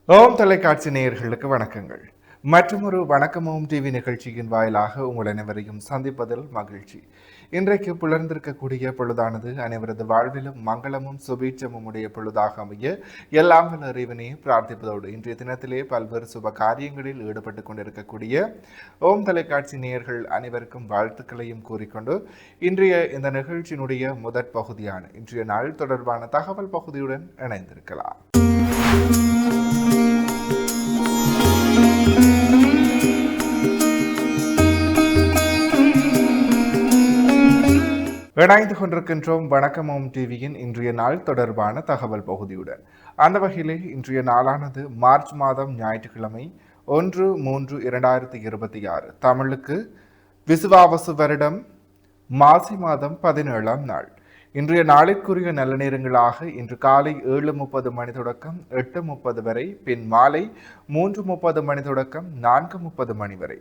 ஓம் தொலைக்காட்சி நேயர்களுக்கு வணக்கங்கள். மற்றொரு வணக்கமும் டிவி நிகழ்ச்சியின் வாயிலாக உங்கள் அனைவரையும் சந்திப்பதில் மகிழ்ச்சி. இன்றைக்கு புலர்ந்திருக்கக்கூடிய பொழுதானது அனைவரது வாழ்விலும் மங்களமும் சுபீட்சமும் உடைய பொழுதாக அமைய எல்லாம் வல்ல இறைவனை பிரார்த்திப்பதோடு இன்றைய தினத்திலே பல்வேறு சுப காரியங்களில் ஈடுபட்டு கொண்டிருக்கக்கூடிய ஓம் தொலைக்காட்சி நேயர்கள் அனைவருக்கும் வாழ்த்துக்களையும் கூறிக்கொண்டு இன்றைய இந்த நிகழ்ச்சியினுடைய முதற் பகுதியான இன்றைய நாள் தொடர்பான தகவல் பகுதியுடன் இணைந்திருக்கலாம். 2 வணக்கமும் டிவியின் இன்றைய நாள் தொடர்பான தகவல் பகுதியுடன். அந்த வகையிலே இன்றைய நாளானது மார்ச் மாதம் ஞாயிற்றுக்கிழமை 1/3/2026 தமிழுக்கு விசுவாவசு வருடம் மாசி மாதம் 17ஆம் நாள். இன்றைய நாளிற்குரிய நல்ல நேரங்களாக இன்று காலை 7:30 மணி தொடக்கம் 8:30 வரை, பின் மாலை 3:30 மணி தொடக்கம் 4:30 மணி வரை.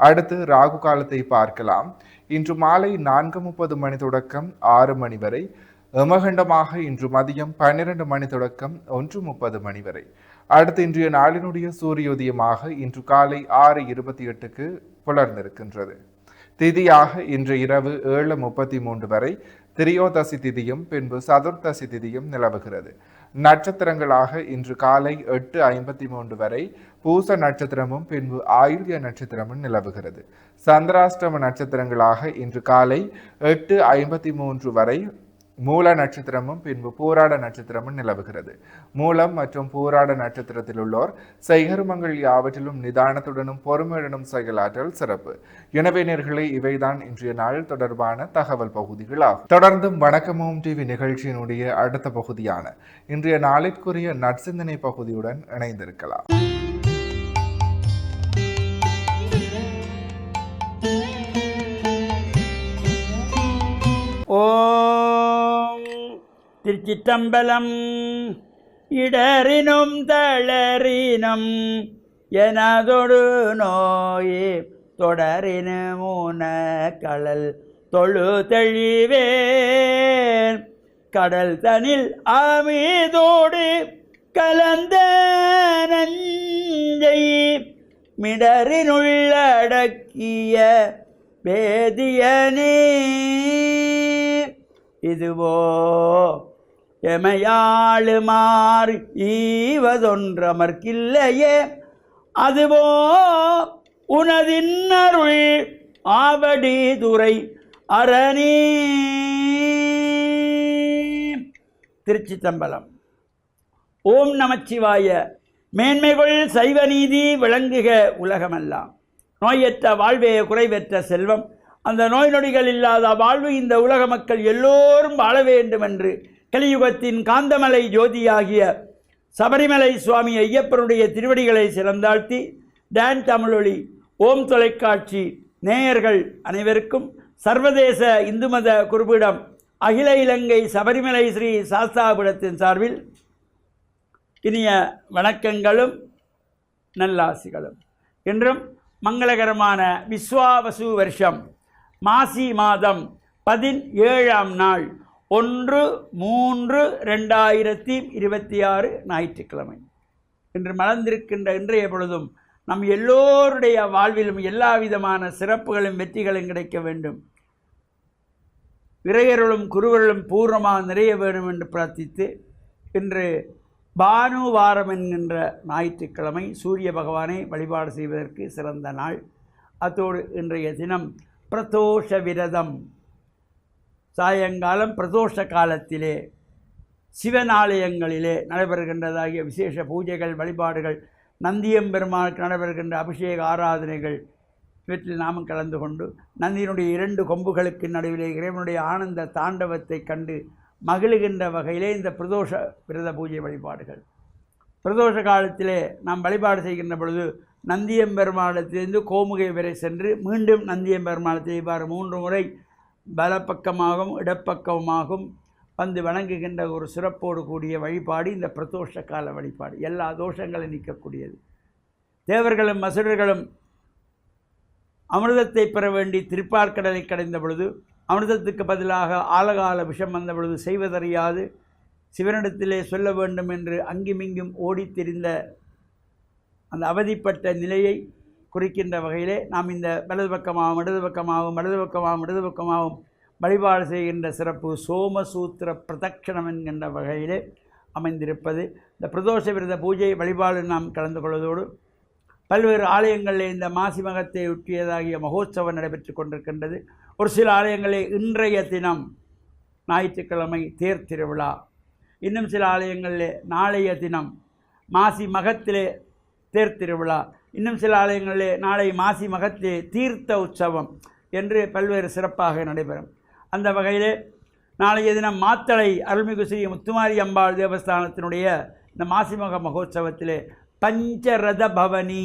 அடுத்து ராகு காலத்தை பார்க்கலாம். இன்று மாலை 4:30 மணி தொடக்கம் 6 மணி வரை, யமகண்டமாக இன்று மதியம் 12 மணி தொடக்கம் 1:30 மணி வரை. அடுத்து இன்றைய நாளினுடைய சூரியோதயமாக இன்று காலை 6:28க்கு புலர்ந்திருக்கின்றது. திதியாக இன்று இரவு 7:33 வரை திரியோதசி திதியும் பின்பு சதுர்த்தசி திதியும் நிலவுகிறது. நட்சத்திரங்களாக இன்று காலை 8:53 வரை பூச நட்சத்திரமும் பின்பு ஆயுள்ய நட்சத்திரமும் நிலவுகிறது. சந்திராஷ்டம நட்சத்திரங்களாக இன்று காலை 8:53 வரை மூல நட்சத்திரமும் பின்பு பூராட நட்சத்திரமும் நிலவுகிறது. மூலம் மற்றும் பூராட நட்சத்திரத்தில் உள்ளோர் செய்கருமங்கள் யாவற்றிலும் நிதானத்துடனும் பொறுமையுடனும் செயலாற்றல் சிறப்பு. எனவே நேர்களே, இவைதான் இன்றைய நாள் தொடர்பான தகவல் பகுதிகளாகும். தொடர்ந்தும் வணக்கமும் டிவி நிகழ்ச்சியினுடைய அடுத்த பகுதியான இன்றைய நாளிற்குரிய நற்சிந்தனை பகுதியுடன் இணைந்திருக்கலாம். திருச்சிற்றம்பலம். இடறினும் தளறினும் எனதொடு நோயே தொடரினு மூன கடல் தொழு தெளிவேன் கடல் தனில் அமீதோடு கலந்த நஞ்சை மிடறினுள்ளடக்கிய வேதியனே இதுவோ எமையாளுமாறு ஈவதொன்றமர்க்கில்லையே அதுவோ உனதின் அருள் ஆவடி துறை அரணி. திருச்சிற்றம்பலம். ஓம் நமச்சிவாய. மேன்மைகள் சைவ நீதி விளங்குக உலகமெல்லாம். நோயற்ற வாழ்வே குறைவற்ற செல்வம். அந்த நோய் நொடிகள் இல்லாத வாழ்வு இந்த உலக மக்கள் எல்லோரும் வாழ வேண்டும் என்று கலியுகத்தின் காந்தமலை ஜோதியாகிய சபரிமலை சுவாமி ஐயப்பனுடைய திருவடிகளை சிறந்தாழ்த்தி டான் தமிழொலி ஓம் தொலைக்காட்சி நேயர்கள் அனைவருக்கும் சர்வதேச இந்து மத குருபீடம் அகில இலங்கை சபரிமலை ஸ்ரீ சாஸ்தாபீடத்தின் சார்பில் இனிய வணக்கங்களும் நல்லாசிகளும். இன்றும் மங்களகரமான விஸ்வாவசு வருஷம் மாசி மாதம் 17ஆம் நாள் 1/3/2026 ஞாயிற்றுக்கிழமை. இன்று மலர்ந்திருக்கின்ற இன்றைய பொழுதும் நம் எல்லோருடைய வாழ்விலும் எல்லா விதமான சிறப்புகளும் வெற்றிகளும் கிடைக்க வேண்டும், இறையருளும் குருவருளும் பூர்ணமாக நிறைய வேண்டும் என்று பிரார்த்தித்து இன்று பானுவாரம் என்கின்ற ஞாயிற்றுக்கிழமை சூரிய பகவானை வழிபாடு செய்வதற்கு சிறந்த நாள். அத்தோடு இன்றைய தினம் பிரதோஷ விரதம். சாயங்காலம் பிரதோஷ காலத்திலே சிவன் ஆலயங்களிலே நடைபெறுகின்றதாகிய விசேஷ பூஜைகள் வழிபாடுகள், நந்தியம்பெருமானுக்கு நடைபெறுகின்ற அபிஷேக ஆராதனைகள் இவற்றில் நாமும் கலந்து கொண்டு நந்தியினுடைய 2 கொம்புகளுக்கு நடுவிலே இறைவனுடைய ஆனந்த தாண்டவத்தை கண்டு மகிழுகின்ற வகையிலே இந்த பிரதோஷ விரத பூஜை வழிபாடுகள். பிரதோஷ காலத்திலே நாம் வழிபாடு செய்கின்ற பொழுது நந்தியம்பெருமானத்திலிருந்து கோமுகை வரை சென்று மீண்டும் நந்தியம்பெருமானத்தை இவ்வாறு 3 முறை பலப்பக்கமாகவும் இடப்பக்கமாகவும் வந்து வணங்குகின்ற ஒரு சிறப்போடு கூடிய வழிபாடு இந்த பிரதோஷ கால வழிபாடு. எல்லா தோஷங்களையும் நீக்கக்கூடியது. தேவர்களும் அசுரர்களும் அமிர்தத்தை பெற வேண்டி திருப்பார்கடலை கடைந்த பொழுது அமிர்தத்துக்கு பதிலாக ஆலகால விஷம் வந்த பொழுது செய்வதறியாது சிவனிடத்திலே சொல்ல வேண்டும் என்று அங்குமிங்கும் ஓடித்திரிந்த அந்த அவதிப்பட்ட நிலையை குறிக்கின்ற வகையிலே நாம் இந்த வலது பக்கமாகவும் இடது பக்கமாகவும் வலது பக்கமாகவும் இடது பக்கமாகவும் வழிபாடு செய்கின்ற சிறப்பு சோமசூத்திர பிரதட்சணம் என்கின்ற வகையிலே அமைந்திருப்பது. இந்த பிரதோஷ விரத பூஜை வழிபாடு நாம் கலந்து கொள்வதோடு பல்வேறு ஆலயங்களில் இந்த மாசி மகத்தை ஒட்டியதாகிய மகோத்சவம் நடைபெற்று கொண்டிருக்கின்றது. ஒரு சில ஆலயங்களில் இன்றைய தினம் ஞாயிற்றுக்கிழமை தேர் திருவிழா, இன்னும் சில ஆலயங்களில் நாளைய தினம் மாசி மகத்திலே தேர் திருவிழா, இன்னும் சில ஆலயங்களிலே நாளை மாசி மகத்திலே தீர்த்த உற்சவம் என்று பல்வேறு சிறப்பாக நடைபெறும். அந்த வகையிலே நாளைய தினம் மாத்தளை அருள்மிகு ஸ்ரீ முத்துமாரி அம்பாள் தேவஸ்தானத்தினுடைய இந்த மாசிமக மகோத்சவத்திலே பஞ்சரத பவனி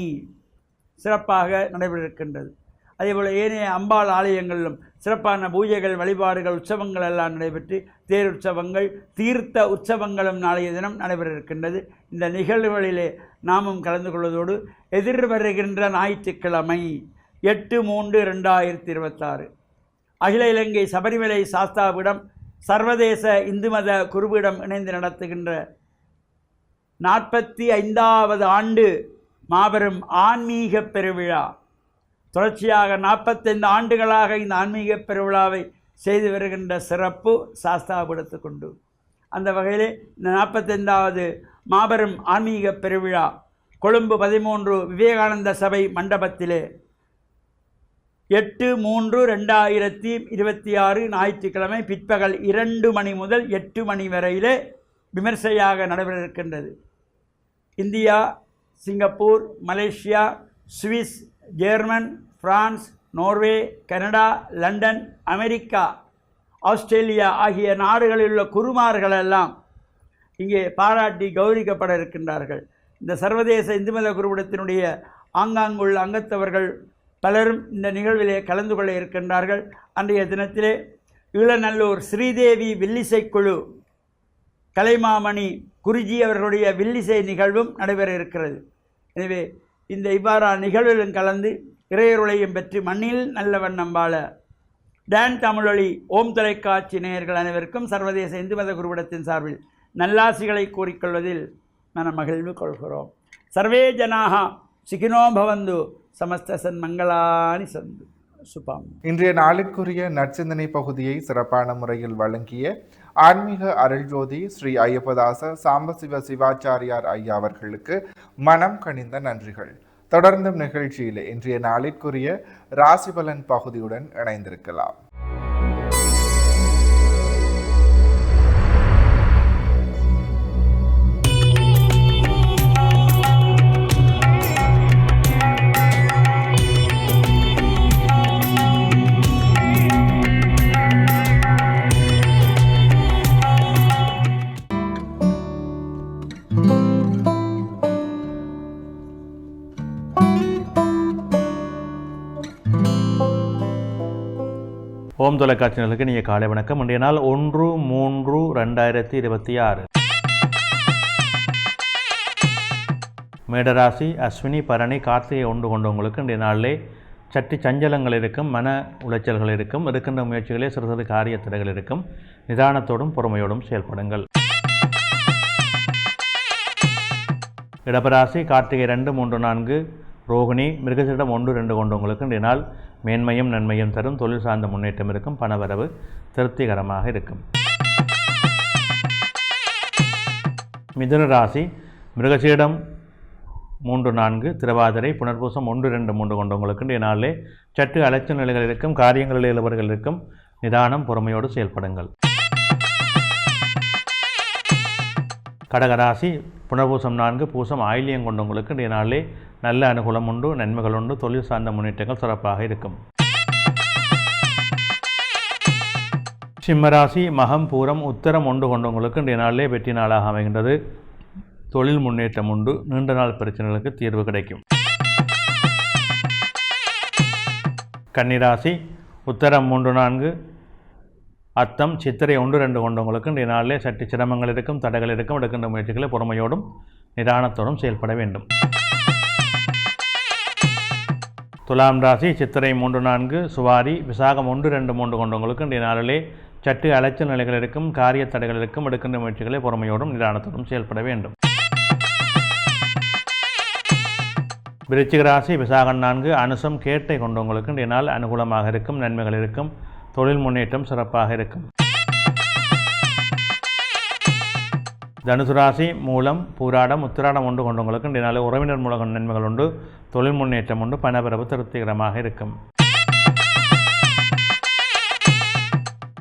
சிறப்பாக நடைபெற்றிருக்கின்றது. அதேபோல் ஏனைய அம்பாள் ஆலயங்களிலும் சிறப்பான பூஜைகள், வழிபாடுகள், உற்சவங்கள் எல்லாம் நடைபெற்று தேர் உற்சவங்கள், தீர்த்த உற்சவங்களும் நாளைய தினம் நடைபெற இருக்கின்றது. இந்த நிகழ்வுகளிலே நாமும் கலந்து கொள்வதோடு எதிர்வருகின்ற ஞாயிற்றுக்கிழமை 8/3/2026 அகில இலங்கை சபரிமலை சாஸ்தாவிடம் சர்வதேச இந்து மத குருவிடம் இணைந்து நடத்துகின்ற 45வது ஆண்டு மாபெரும் ஆன்மீக பெருவிழா. தொடர்ச்சியாக 45 ஆண்டுகளாக இந்த ஆன்மீக பெருவிழாவை செய்து வருகின்ற சிறப்பு சாஸ்தாவிடத்து கொண்டு அந்த வகையிலே இந்த 45வது மாபெரும் ஆன்மீக பெருவிழா கொழும்பு 13 விவேகானந்த சபை மண்டபத்திலே 8/3/2026 ஞாயிற்றுக்கிழமை பிற்பகல் 2 மணி முதல் 8 மணி வரையிலே விமர்சையாக நடைபெற இருக்கின்றது. India, Singapore, Malaysia, Swiss, German, France, Norway, Canada, London, America, Australia ஆகிய நாடுகளில் உள்ள குருமார்களெல்லாம் இங்கே பாராட்டி கௌரவிக்கப்பட இருக்கின்றார்கள். இந்த சர்வதேச இந்து மத குருவிடத்தினுடைய ஆங்காங்குள்ள அங்கத்தவர்கள் பலரும் இந்த நிகழ்விலே கலந்து கொள்ள இருக்கின்றார்கள். அன்றைய தினத்திலே ஈழநல்லூர் ஸ்ரீதேவி வில்லிசைக்குழு கலைமாமணி குருஜி அவர்களுடைய வில்லிசை நிகழ்வும் நடைபெற இருக்கிறது. எனவே இந்த இவ்வாறான நிகழ்வுகளும் கலந்து இறையருளையும் பெற்று மண்ணில் நல்ல வண்ணம் வாழ டான் தமிழொலி ஓம் தொலைக்காட்சி நேயர்கள் அனைவருக்கும் சர்வதேச இந்து மத குருவிடத்தின் சார்பில் நல்லாசிகளை கூறிக்கொள்வதில் மன மகிழ்வு கொள்கிறோம். சர்வே ஜனாக சுகினோ பவந்து சமஸ்த சன்மங்களானி சந்து சுபம். இன்றைய நாளுக்குரிய நற்சிந்தனை பகுதியை சிறப்பான முறையில் வழங்கிய ஆன்மீக அருள்ஜோதி ஸ்ரீ ஐயப்பதாச சாம்பசிவ சிவாச்சாரியார் ஐயா அவர்களுக்கு மனம் கனிந்த நன்றிகள். தொடர்ந்தும் நிகழ்ச்சியில் இன்றைய நாளிற்குரிய ராசிபலன் பகுதியுடன் இணைந்திருக்கலாம். ஓம் தொலைக்காட்சியினருக்கு நீங்கள் காலை வணக்கம். இன்றைய நாள் 1/3/2026. மேடராசி, அஸ்வினி, பரணி, கார்த்திகை ஒன்று கொண்டவங்களுக்கு இன்றைய நாளிலே சற்று சஞ்சலங்கள் இருக்கும், மன உளைச்சல்கள் இருக்கும், இருக்கின்ற முயற்சிகளே சிறு சிறு காரிய தடைகள் இருக்கும். நிதானத்தோடும் பொறுமையோடும் செயல்படுங்கள். இடபராசி, கார்த்திகை 2, 3, 4, ரோகிணி, மிருகசீரிடம் 1, 2 கொண்டவங்களுக்கு இன்றைய நாள் மேன்மையும் நன்மையும் தரும். தொழில் சார்ந்த முன்னேற்றம் இருக்கும். பணவரவு திருப்திகரமாக இருக்கும். மிதுன ராசி, மிருகசீரிடம் 3, 4, திருவாதிரை, புனர்பூசம் 1, 2, 3 கொண்டவங்களுக்கு இன்றைய நாளிலே சற்று அலைச்சல் நிலைகள் இருக்கும். காரியங்களில் இழுபவர்கள் இருக்கும். நிதானம் பொறுமையோடு செயல்படுங்கள். கடகராசி, புனர்பூசம் 4, பூசம், ஆயில்யம் கொண்டவங்களுக்கு இன்றைய நாளிலே நல்ல அனுகூலம் உண்டு, நன்மைகள் உண்டு. தொழில் சார்ந்த முன்னேற்றங்கள் சிறப்பாக இருக்கும். சிம்மராசி, மகம், பூரம், உத்தரம் 1 கொண்டவங்களுக்கு இன்றைய நாளிலே வெற்றி நாளாக அமைகின்றது. தொழில் முன்னேற்றம் உண்டு. நீண்ட நாள் பிரச்சனைகளுக்கு தீர்வு கிடைக்கும். கன்னிராசி, உத்தரம் 3, 4, அத்தம், சித்திரை 1, 2 கொண்டவங்களுக்கு இன்றைய நாளிலே சற்று சிரமங்கள் இருக்கும், தடைகள் இருக்கும். எடுக்கின்ற முயற்சிகளை பொறுமையோடும் நிதானத்தோடும் செயல்பட வேண்டும். துலாம் ராசி, சித்திரை 3, 4, சுவாரி, விசாகம் 1, 2, 3 கொண்டவங்களுக்கு இன்றைய நாளிலே சற்று அலைச்சல் நிலைகள் இருக்கும், காரிய தடைகள் இருக்கும். எடுக்கின்ற முயற்சிகளை பொறுமையோடும் நிதானத்தோடும் செயல்பட வேண்டும். விருச்சிக ராசி விசாகம் 4 அனுசம் கேட்டை கொண்டவங்களுக்கு இன்றைய நாள் அனுகூலமாக இருக்கும், நன்மைகள் இருக்கும், தொழில் முன்னேற்றம் சிறப்பாக இருக்கும். தனுசு ராசி மூலம் பூராடம் உத்திராடம் ஒன்று கொண்டவங்களுக்கு இன்றைய நாள் உறவினர் மூலம் நன்மைகள் உண்டு, தொழில் முன்னேற்றம் உண்டு, பணவரவு திருப்திகரமாக இருக்கும்.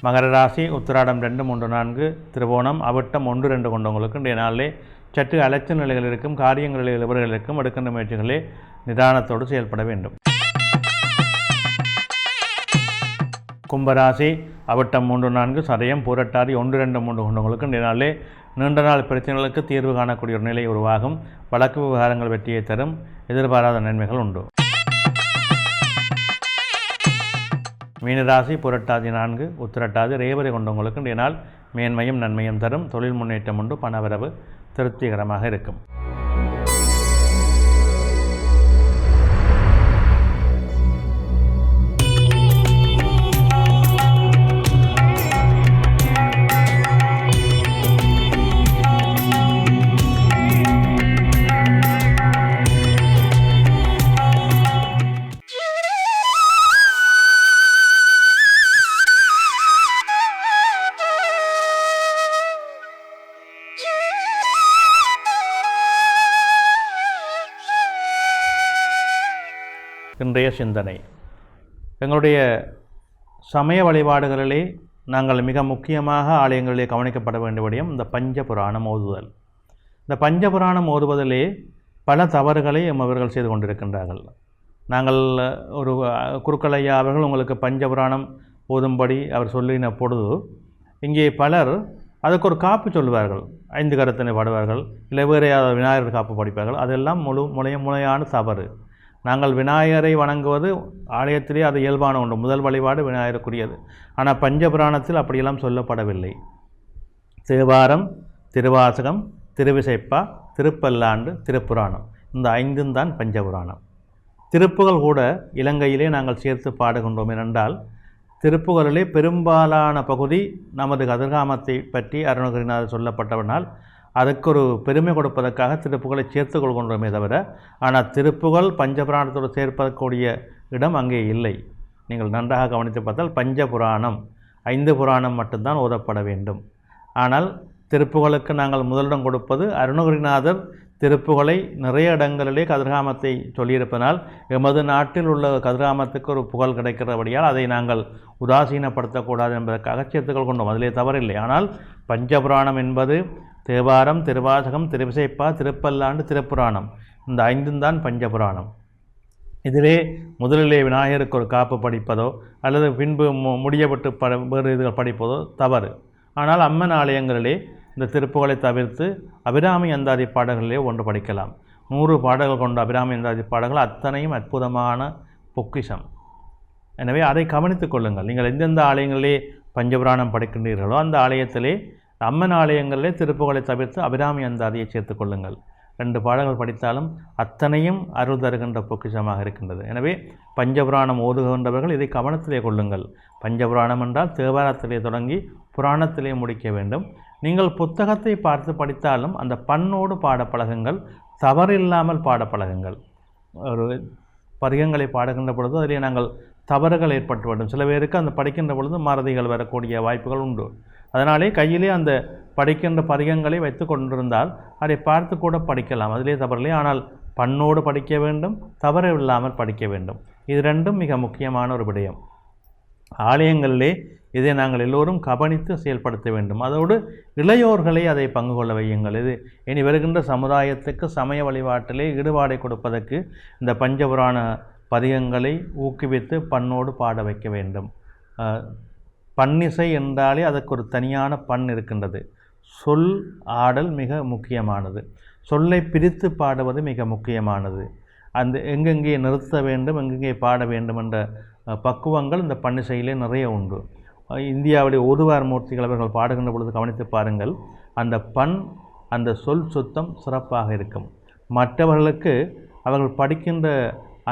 மகர ராசி உத்திராடம் 2, 3, 4 திருவோணம் அவிட்டம் 1, 2 கொண்டவங்களுக்கு இன்றைய நாளிலே சற்று அலைச்ச நிலைகள் இருக்கும், காரியங்களில் இவர்கள் இருக்கும், எடுக்கின்ற முயற்சிகளே நிதானத்தோடு செயல்பட வேண்டும். கும்பராசி அவிட்டம் 3, 4 சதயம் பூரட்டாதி 1, 2, 3 கொண்டவங்களுக்கு இன்றைய நாளிலே நீண்ட நாள் பிரச்சனைகளுக்கு தீர்வு காணக்கூடிய ஒரு நிலை உருவாகும், வழக்கு விவகாரங்கள் வெற்றியை தரும், எதிர்பாராத நன்மைகள் உண்டு. மீனராசி புரட்டாதி 4 உத்திரட்டாதி ரேவதி கொண்டவங்களுக்கு இன்றைய நாள் மேன்மையும் நன்மையும் தரும், தொழில் முன்னேற்றம் உண்டு, பணவரவு திருப்திகரமாக இருக்கும். இன்றைய சிந்தனை, எங்களுடைய சமய வழிபாடுகளிலே நாங்கள் மிக முக்கியமாக ஆலயங்களிலே கவனிக்கப்பட வேண்டிய விடயம் இந்த பஞ்சபுராணம் ஓதுதல். இந்த பஞ்சபுராணம் ஓதுவதிலே பல தவறுகளை அவர்கள் செய்து கொண்டிருக்கின்றார்கள். நாங்கள் ஒரு குருக்களையா அவர்கள் உங்களுக்கு பஞ்சபுராணம் ஓதும்படி அவர் சொல்லின பொழுது இங்கே பலர் அதுக்கு ஒரு காப்பு சொல்வார்கள், 5 கரத்தினை பாடுவார்கள், இல்லை வேறு விநாயகர் காப்பு படிப்பார்கள். அதெல்லாம் முறையான தவறு. நாங்கள் விநாயகரை வணங்குவது ஆலயத்திலே அது இயல்பான ஒன்று, முதல் வழிபாடு விநாயகருக்குரியது. ஆனால் பஞ்சபுராணத்தில் அப்படியெல்லாம் சொல்லப்படவில்லை. தேவாரம், திருவாசகம், திருவிசைப்பா, திருப்பல்லாண்டு, திருப்புராணம், இந்த 5 தான் பஞ்சபுராணம். திருப்புகள் கூட இலங்கையிலே நாங்கள் சேர்த்து பாடுகின்றோம். ஏனென்றால் திருப்புகளிலே பெரும்பாலான பகுதி நமது கதிர்காமத்தை பற்றி அருணகிரிநாதர் சொல்லப்பட்டவனால் அதுக்கு ஒரு பெருமை கொடுப்பதற்காக திருப்புகளை சேர்த்து கொள்கின்றோமே தவிர, ஆனால் திருப்புகள் பஞ்சபுராணத்தோடு சேர்ப்பதற்குரிய இடம் அங்கே இல்லை. நீங்கள் நன்றாக கவனித்து பார்த்தால் பஞ்சபுராணம் 5 புராணம் மட்டும்தான் ஓதப்பட வேண்டும். ஆனால் திருப்புகளுக்கு நாங்கள் முதலிடம் கொடுப்பது அருணகிரிநாதர் திருப்புகளை நிறைய இடங்களிலே கதிர்காமத்தை சொல்லியிருப்பதனால் எமது நாட்டில் உள்ள கதிர்காமத்துக்கு ஒரு புகழ் கிடைக்கிறபடியால் அதை நாங்கள் உதாசீனப்படுத்தக்கூடாது என்பதற்காக சேர்த்துக்கள் கொண்டோம். அதிலே தவறில்லை. ஆனால் பஞ்சபுராணம் என்பது தேவாரம், திருவாசகம், திருவிசைப்பா, திருப்பல்லாண்டு, திருப்புராணம், இந்த 5 தான் பஞ்சபுராணம். இதிலே முதலிலே விநாயகருக்கு ஒரு காப்பு படிப்பதோ அல்லது பின்பு முடியப்பட்டு வேறு இதுகள் படிப்பதோ தவறு. ஆனால் அம்மன் ஆலயங்களிலே இந்த திருப்புகளை தவிர்த்து அபிராமி அந்தாதி பாடல்களிலே ஒன்று படிக்கலாம். 100 பாடல்கள் கொண்ட அபிராமி அந்தாதி பாடல்கள் அத்தனையும் அற்புதமான பொக்கிஷம். எனவே அதை கவனித்துக் கொள்ளுங்கள். நீங்கள் எந்தெந்த ஆலயங்களிலே பஞ்சபுராணம் படிக்கின்றீர்களோ அந்த ஆலயத்திலே அம்மன் ஆலயங்களிலே திருப்புகளை தவிர்த்து அபிராமி அந்தாதியை சேர்த்து கொள்ளுங்கள். 2 பாடல்கள் படித்தாலும் அத்தனையும் அருள் தருகின்ற பொக்கிஷமாக இருக்கின்றது. எனவே பஞ்சபுராணம் ஓதுகின்றவர்கள் இதை கவனத்திலே கொள்ளுங்கள். பஞ்சபுராணம் என்றால் தேவாரத்திலே தொடங்கி புராணத்திலே முடிக்க வேண்டும். நீங்கள் புத்தகத்தை பார்த்து படித்தாலும் அந்த பண்ணோடு பாட பழகுங்கள், தவறில்லாமல் பாட பழகுங்கள். ஒரு பதிகங்களை பாடுகின்ற பொழுது அதிலே நாங்கள் தவறுகள் ஏற்பட்டு வேண்டும். சில பேருக்கு அந்த படிக்கின்ற பொழுது மறதிகள் வரக்கூடிய வாய்ப்புகள் உண்டு. அதனாலே கையிலே அந்த படிக்கின்ற பதிகங்களை வைத்து கொண்டிருந்தால் அதை பார்த்து கூட படிக்கலாம், அதிலே தவறில்லை. ஆனால் பண்ணோடு படிக்க வேண்டும், தவறு இல்லாமல் படிக்க வேண்டும். இது 2ம் மிக முக்கியமான ஒரு விடயம். ஆலயங்களிலே இதை நாங்கள் எல்லோரும் கவனித்து செயல்படுத்த வேண்டும். அதோடு இளையோர்களை அதை பங்கு கொள்ள வையுங்கள். இது இனி வருகின்ற சமுதாயத்துக்கு சமய வழிபாட்டிலே ஈடுபாடை கொடுப்பதற்கு இந்த பஞ்சபுராண பதிகங்களை ஊக்குவித்து பண்ணோடு பாட வைக்க வேண்டும். பண்ணிசை என்றாலே அதற்கு ஒரு தனியான பண் இருக்கின்றது. சொல் ஆடல் மிக முக்கியமானது. சொல்லை பிரித்து பாடுவது மிக முக்கியமானது. அந்த எங்கெங்கே நிறுத்த வேண்டும், எங்கெங்கே பாட வேண்டும் என்ற பக்குவங்கள் இந்த பண்ணிசையிலே நிறைய உண்டு. இந்தியாவிலே ஓதுவார் மூர்த்திகள் அவர்கள் பாடுகின்ற பொழுது கவனித்து பாருங்கள், அந்த பண், அந்த சொல் சுத்தம் சிறப்பாக இருக்கும். மற்றவர்களுக்கு அவர்கள் படிக்கின்ற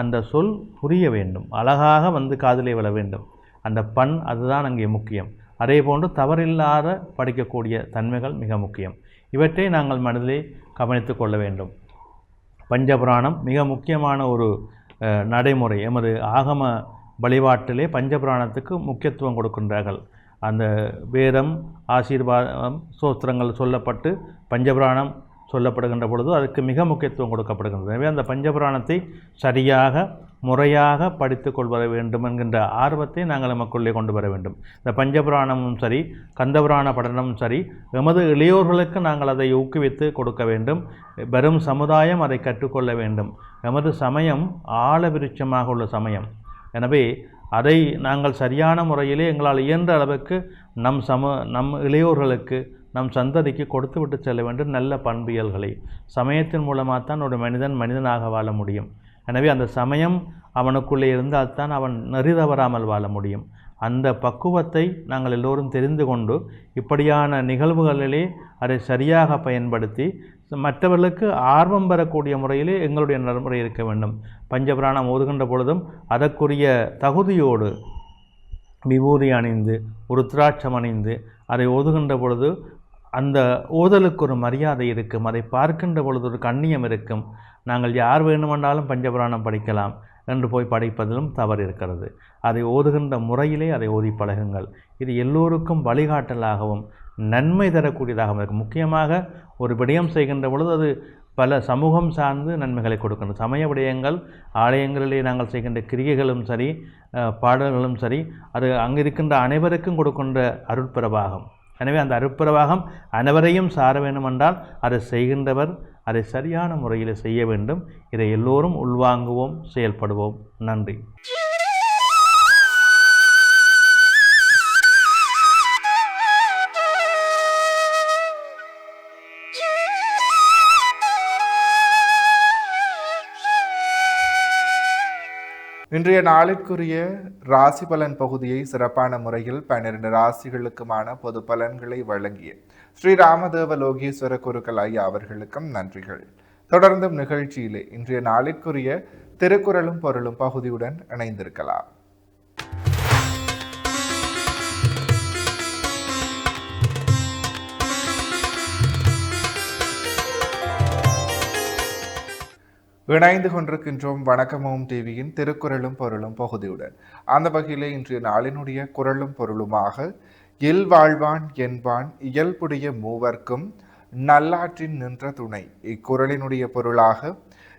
அந்த சொல் புரிய வேண்டும், அழகாக வந்து காதிலே விழ வேண்டும். அந்த பண் அதுதான் அங்கே முக்கியம். அதே போன்று தவறில்லாத படிக்கக்கூடிய தன்மைகள் மிக முக்கியம். இவற்றை நாங்கள் மனதிலே கவனித்து கொள்ள வேண்டும். பஞ்சபுராணம் மிக முக்கியமான ஒரு நடைமுறை. எமது ஆகம வழிபாட்டிலே பஞ்சபுராணத்துக்கு முக்கியத்துவம் கொடுக்கின்றார்கள். அந்த வேதம், ஆசீர்வாதம், சோஸ்திரங்கள் சொல்லப்பட்டு பஞ்சபுராணம் சொல்லப்படுகின்ற பொழுது அதுக்கு மிக முக்கியத்துவம் கொடுக்கப்படுகின்றது. எனவே அந்த பஞ்சபுராணத்தை சரியாக முறையாக படித்து கொள்வர வேண்டும் என்கின்ற ஆர்வத்தை நாங்கள் நமக்குள்ளே கொண்டு வர வேண்டும். இந்த பஞ்சபுராணமும் சரி, கந்தபுராண படனமும் சரி, எமது இளையோர்களுக்கு நாங்கள் அதை ஊக்குவித்து கொடுக்க வேண்டும். வரும் சமுதாயம் அதை கற்றுக்கொள்ள வேண்டும். எமது சமயம் ஆழவிருட்சமாக உள்ள சமயம். எனவே அதை நாங்கள் சரியான முறையிலே எங்களால் இயன்ற அளவுக்கு நம் இளையோர்களுக்கு, நம் சந்ததிக்கு கொடுத்து விட்டு செல்ல வேண்டும். நல்ல பண்பியல்களை சமயத்தின் மூலமாக தான் ஒரு மனிதனாக வாழ முடியும். எனவே அந்த சமயம் அவனுக்குள்ளே இருந்தால்தான் அவன் நெறி தவறாமல் வாழ முடியும். அந்த பக்குவத்தை நாங்கள் எல்லோரும் தெரிந்து கொண்டு இப்படியான நிகழ்வுகளிலே அதை சரியாக பயன்படுத்தி மற்றவர்களுக்கு ஆர்வம் பெறக்கூடிய முறையிலே எங்களுடைய நடைமுறை இருக்க வேண்டும். பஞ்சபுராணம் ஓதுகின்ற பொழுதும் அதற்குரிய தகுதியோடு விபூதி அணிந்து, ருத்ராட்சம் அணிந்து அதை ஓதுகின்ற பொழுது அந்த ஓதலுக்கு ஒரு மரியாதை இருக்கும். அதை பார்க்கின்ற பொழுது ஒரு கண்ணியம் இருக்கும். நாங்கள் யார் வேண்டுமென்றாலும் பஞ்சபுராணம் படிக்கலாம் என்று போய் படிப்பதிலும் தவறு இருக்கிறது. அதை ஓதுகின்ற முறையிலே அதை ஓதி பழகுங்கள். இது எல்லோருக்கும் வழிகாட்டலாகவும் நன்மை தரக்கூடியதாகவும் இருக்கும். முக்கியமாக ஒரு விடயம் செய்கின்ற பொழுது அது பல சமூகம் சார்ந்து நன்மைகளை கொடுக்கின்றன. சமய விடயங்கள், ஆலயங்களிலே நாங்கள் செய்கின்ற கிரியைகளும் சரி, பாடல்களும் சரி, அது அங்கே இருக்கின்ற அனைவருக்கும் கொடுக்கின்ற அருட்பிரவாகம். எனவே அந்த அருட்பிரவாகம் அனைவரையும் சார வேண்டுமென்றால் அதை செய்கின்றவர் அதை சரியான முறையில் செய்ய வேண்டும். இதை எல்லோரும் உள்வாங்குவோம், செயல்படுவோம். நன்றி. இன்றைய நாளிற்குரிய ராசி பலன் பகுதியை சிறப்பான முறையில் 12 ராசிகளுக்குமான பொது பலன்களை வழங்கிய ஸ்ரீ ராமதேவ லோகேஸ்வர குருக்கள் ஐயா அவர்களுக்கும் நன்றிகள். தொடர்ந்தும் நிகழ்ச்சியிலே இன்றைய நாளிற்குரிய திருக்குறளும் பொருளும் பகுதியுடன் இணைந்திருக்கலாம். இணைந்து கொண்டிருக்கின்றோம் வணக்கமும் டிவியின் திருக்குறளும் பொருளும் பகுதியுடன். அந்த வகையிலே இன்றைய நாளினுடைய குறளும் பொருளுமாக இல் வாழ்வான் என்பான் இயல்புடைய மூவர்க்கும் நல்லாற்றின் நின்ற துணை. இக்குறளினுடைய பொருளாக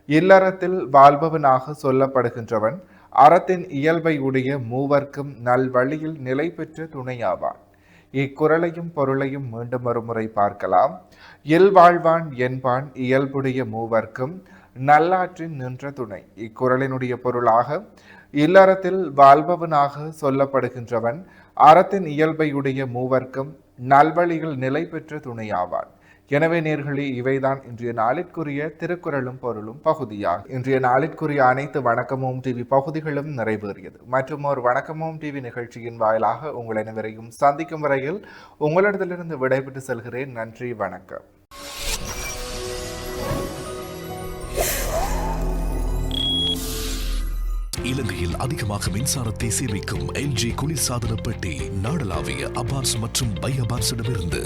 இல்லறத்தில் வாழ்பவனாக சொல்லப்படுகின்றவன் அறத்தின் இயல்பை உடைய மூவர்க்கும் நல்வழியில் நிலை பெற்ற துணையாவான். இக்குறளையும் பொருளையும் மீண்டும் ஒருமுறை பார்க்கலாம். இல் வாழ்வான் என்பான் இயல்புடைய மூவர்க்கும் நல்லாற்றின் நின்ற துணை. இக்குறளினுடைய பொருளாக இல்லறத்தில் வாழ்பவனாக சொல்லப்படுகின்றவன் அறத்தின் இயல்பையுடைய மூவர்க்கும் நல்வழியில் நிலை பெற்ற துணையாவான். எனவே நேர்களே, இவைதான் இன்றைய நாளிற்குரிய திருக்குறளும் பொருளும் பகுதியாகும். இன்றைய நாளிற்குரிய அனைத்து வணக்கமும் டிவி பகுதிகளும் நிறைவேறியது. மற்றும் ஒரு வணக்கமும் டிவி நிகழ்ச்சியின் வாயிலாக உங்கள் அனைவரையும் சந்திக்கும் வரையில் உங்களிடத்திலிருந்து விடைபெற்று செல்கிறேன். நன்றி, வணக்கம். இலங்கையில் அதிகமாக மின்சாரத்தை சேமிக்கும் LG குளிர்சாதன பெட்டி நாடளாவிய அபார்ஸ் மற்றும் பை அபார்ஸிடமிருந்து